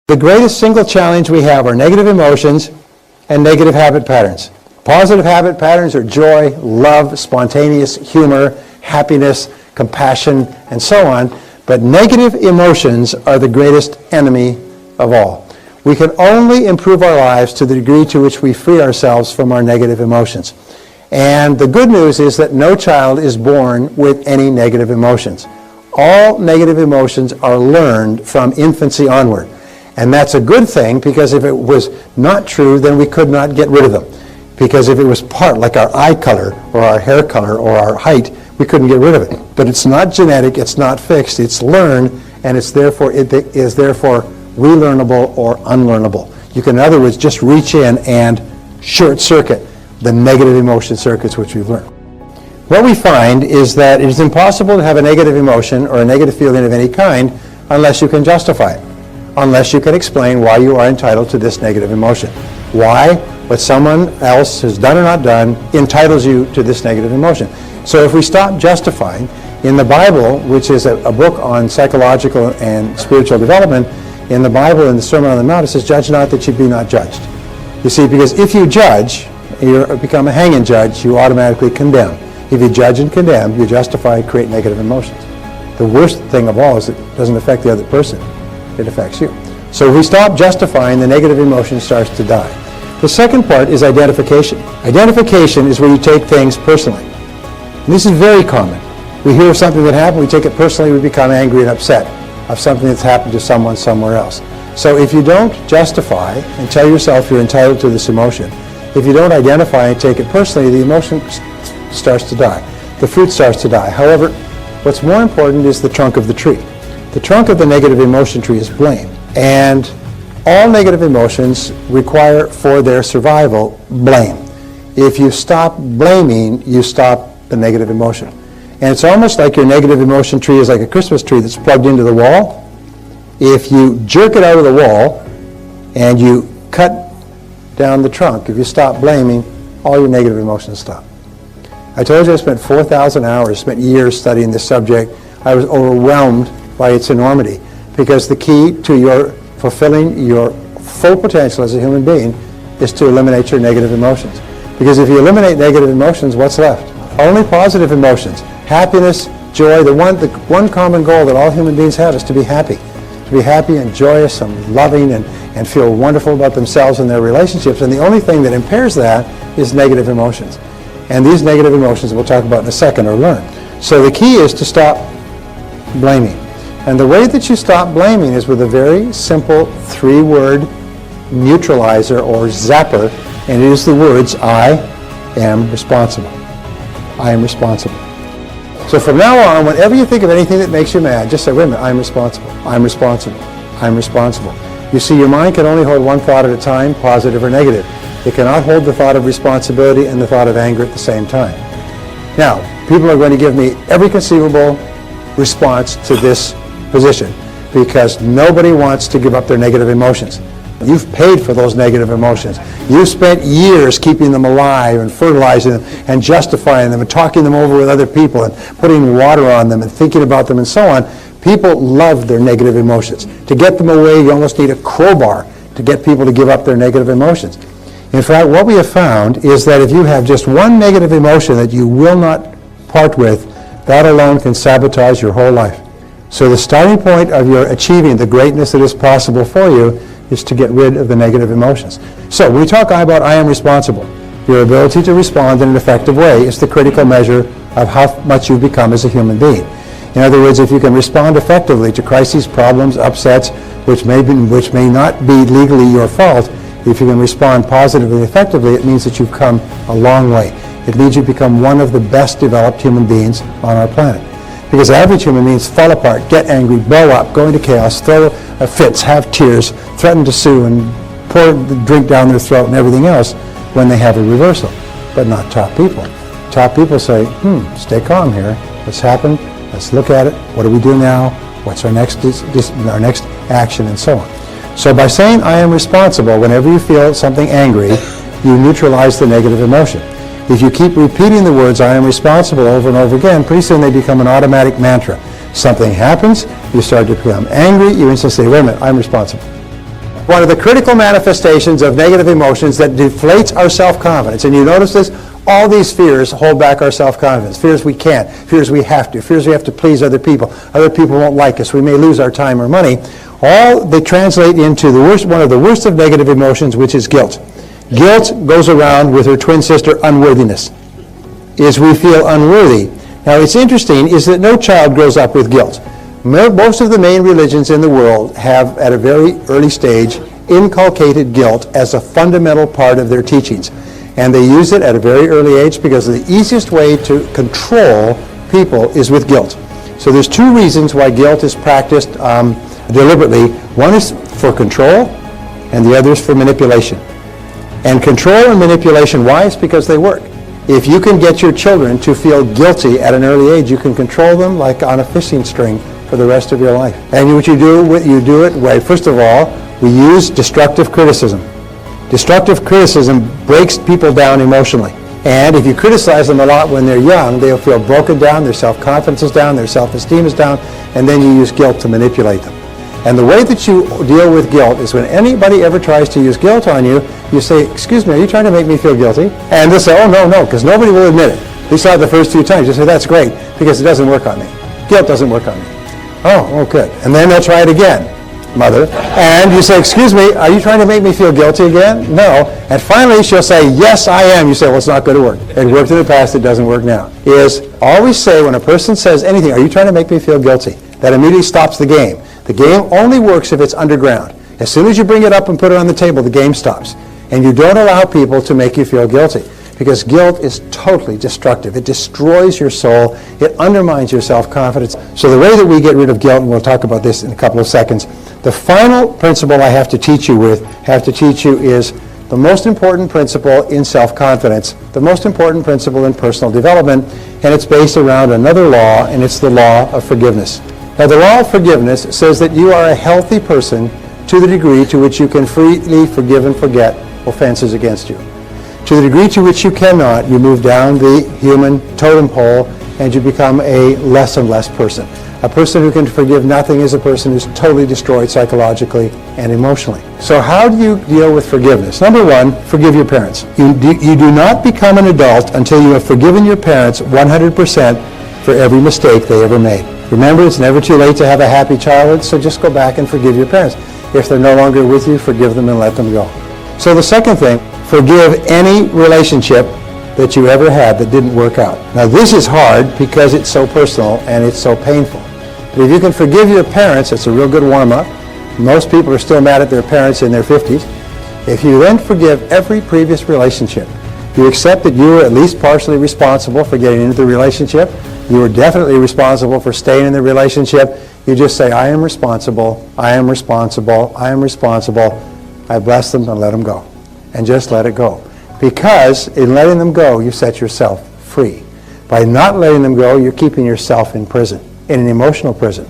The greatest single challenge we have are negative emotions and negative habit patterns. Positive habit patterns are joy, love, spontaneous humor, happiness, compassion, and so on. But negative emotions are the greatest enemy of all. We can only improve our lives to the degree to which we free ourselves from our negative emotions. And the good news is that no child is born with any negative emotions. All negative emotions are learned from infancy onward. And that's a good thing, because if it was not true, then we could not get rid of them. Because if it was part, like our eye color or our hair color or our height, we couldn't get rid of it. But it's not genetic, it's not fixed, it's learned, and it is therefore relearnable or unlearnable. You can, in other words, just reach in and short circuit the negative emotion circuits which we've learned. What we find is that it is impossible to have a negative emotion or a negative feeling of any kind unless you can justify it, unless you can explain why you are entitled to this negative emotion. Why what someone else has done or not done entitles you to this negative emotion. So if we stop justifying, in the Bible, which is a book on psychological and spiritual development, in the Bible, in the Sermon on the Mount, it says, "Judge not that you be not judged." You see, because if you judge, you become a hanging judge, you automatically condemn. If you judge and condemn, you justify and create negative emotions. The worst thing of all is it doesn't affect the other person. It affects you. So if we stop justifying, the negative emotion starts to die. The second part is identification. Identification is where you take things personally. And this is very common. We hear of something that happened, we take it personally, we become angry and upset of something that's happened to someone somewhere else. So if you don't justify and tell yourself you're entitled to this emotion, if you don't identify and take it personally, the emotion starts to die. The fruit starts to die. However, what's more important is the trunk of the tree. The trunk of the negative emotion tree is blame. And all negative emotions require, for their survival, blame. If you stop blaming, you stop the negative emotion. And it's almost like your negative emotion tree is like a Christmas tree that's plugged into the wall. If you jerk it out of the wall and you cut down the trunk, if you stop blaming, all your negative emotions stop. I told you I spent 4,000 hours, spent years studying this subject. I was overwhelmed by its enormity, because the key to your fulfilling your full potential as a human being is to eliminate your negative emotions. Because if you eliminate negative emotions, what's left? Only positive emotions. Happiness, joy. The one common goal that all human beings have is to be happy. To be happy and joyous and loving and feel wonderful about themselves and their relationships. And the only thing that impairs that is negative emotions. And these negative emotions, we'll talk about in a second, are learned. So the key is to stop blaming. And the way that you stop blaming is with a very simple 3-word neutralizer or zapper, and it is the words, I am responsible. I am responsible. So from now on, whenever you think of anything that makes you mad, just say, wait a minute, I'm responsible. I'm responsible. I'm responsible. You see, your mind can only hold one thought at a time, positive or negative. It cannot hold the thought of responsibility and the thought of anger at the same time. Now, people are going to give me every conceivable response to this position, because nobody wants to give up their negative emotions. You've paid for those negative emotions. You've spent years keeping them alive and fertilizing them and justifying them and talking them over with other people and putting water on them and thinking about them and so on. People love their negative emotions. To get them away, you almost need a crowbar to get people to give up their negative emotions. In fact, what we have found is that if you have just one negative emotion that you will not part with, that alone can sabotage your whole life. So the starting point of your achieving the greatness that is possible for you is to get rid of the negative emotions. So when we talk about I am responsible, your ability to respond in an effective way is the critical measure of how much you become as a human being. In other words, if you can respond effectively to crises, problems, upsets, which may not be legally your fault, if you can respond positively and effectively, it means that you've come a long way. It means you've become one of the best developed human beings on our planet. Because average human beings fall apart, get angry, blow up, go into chaos, throw fits, have tears, threaten to sue, and pour the drink down their throat and everything else when they have a reversal. But not top people. Top people say, stay calm here. What's happened? Let's look at it. What do we do now? What's our next action, and so on. So by saying I am responsible, whenever you feel something angry, you neutralize the negative emotion. If you keep repeating the words, I am responsible, over and over again, pretty soon they become an automatic mantra. Something happens, you start to become angry, you instantly say, wait a minute, I'm responsible. one of the critical manifestations of negative emotions that deflates our self-confidence. And you notice this? All these fears hold back our self-confidence. Fears we can't, fears we have to, fears we have to please other people won't like us, we may lose our time or money. All they translate into the worst, one of the worst of negative emotions, which is guilt. Guilt goes around with her twin sister, unworthiness, is we feel unworthy. Now, it's interesting is that no child grows up with guilt. Most of the main religions in the world have, at a very early stage, inculcated guilt as a fundamental part of their teachings. And they use it at a very early age because the easiest way to control people is with guilt. So there's two reasons why guilt is practiced deliberately. One is for control, and the other is for manipulation. And control and manipulation, why? It's because they work. If you can get your children to feel guilty at an early age, you can control them like on a fishing string for the rest of your life. And what you do it way. First of all, we use destructive criticism. Destructive criticism breaks people down emotionally. And if you criticize them a lot when they're young, they'll feel broken down, their self-confidence is down, their self-esteem is down, and then you use guilt to manipulate them. And the way that you deal with guilt is when anybody ever tries to use guilt on you, you say, excuse me, are you trying to make me feel guilty? And they'll say, oh, no, because nobody will admit it. At least not the first few times. You say, that's great, because it doesn't work on me. Guilt doesn't work on me. Oh, good. And then they'll try it again, mother. And you say, excuse me, are you trying to make me feel guilty again? No. And finally, she'll say, yes, I am. You say, well, it's not going to work. It worked in the past, it doesn't work now. Is always say when a person says anything, are you trying to make me feel guilty? That immediately stops the game. The game only works if it's underground. As soon as you bring it up and put it on the table, the game stops. And you don't allow people to make you feel guilty. Because guilt is totally destructive. It destroys your soul. It undermines your self-confidence. So the way that we get rid of guilt, and we'll talk about this in a couple of seconds, the final principle I have to teach you is the most important principle in self-confidence, the most important principle in personal development, and it's based around another law, and it's the law of forgiveness. Now, the law of forgiveness says that you are a healthy person to the degree to which you can freely forgive and forget offenses against you. To the degree to which you cannot, you move down the human totem pole and you become a less and less person. A person who can forgive nothing is a person who's totally destroyed psychologically and emotionally. So how do you deal with forgiveness? Number one, forgive your parents. You do not become an adult until you have forgiven your parents 100% for every mistake they ever made. Remember, it's never too late to have a happy childhood, so just go back and forgive your parents. If they're no longer with you, forgive them and let them go. So the second thing, forgive any relationship that you ever had that didn't work out. Now this is hard because it's so personal and it's so painful. But if you can forgive your parents, it's a real good warm-up. Most people are still mad at their parents in their 50s. If you then forgive every previous relationship, you accept that you were at least partially responsible for getting into the relationship. You were definitely responsible for staying in the relationship. You just say, I am responsible, I am responsible, I am responsible. I bless them and let them go. And just let it go. Because in letting them go, you set yourself free. By not letting them go, you're keeping yourself in prison, in an emotional prison.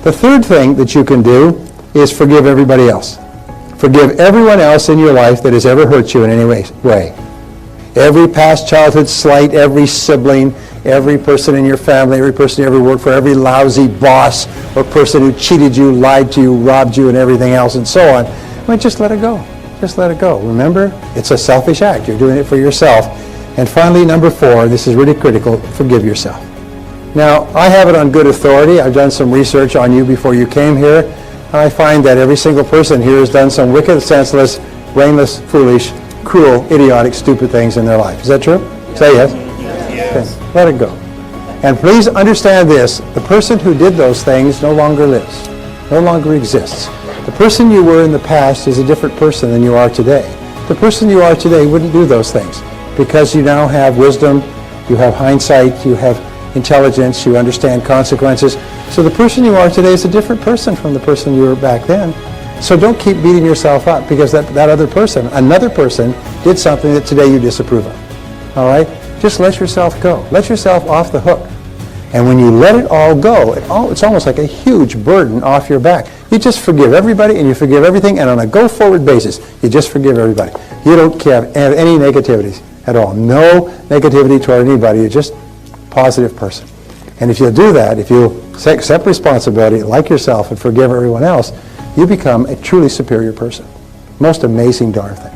The third thing that you can do is forgive everybody else. Forgive everyone else in your life that has ever hurt you in any way. Every past childhood slight, every sibling, every person in your family, every person you ever worked for, every lousy boss or person who cheated you, lied to you, robbed you, and everything else, and so on. Just let it go. Just let it go. Remember, it's a selfish act. You're doing it for yourself. And finally, number 4, this is really critical, forgive yourself. Now, I have it on good authority. I've done some research on you before you came here. I find that every single person here has done some wicked, senseless, brainless, foolish, cruel, idiotic, stupid things in their life. Is that true? Yes. Say yes. Yes. Okay. Let it go. And please understand this. The person who did those things no longer lives, no longer exists. The person you were in the past is a different person than you are today. The person you are today wouldn't do those things because you now have wisdom, you have hindsight, you have intelligence, you understand consequences. So the person you are today is a different person from the person you were back then. So don't keep beating yourself up because that other person, another person, did something that today you disapprove of. All right? Just let yourself go. Let yourself off the hook. And when you let it all go, it's almost like a huge burden off your back. You just forgive everybody and you forgive everything, and on a go-forward basis, you just forgive everybody. You don't have any negativities at all. No negativity toward anybody. You're just a positive person. And if you'll do that, if you accept responsibility like yourself and forgive everyone else, you become a truly superior person. Most amazing darn thing.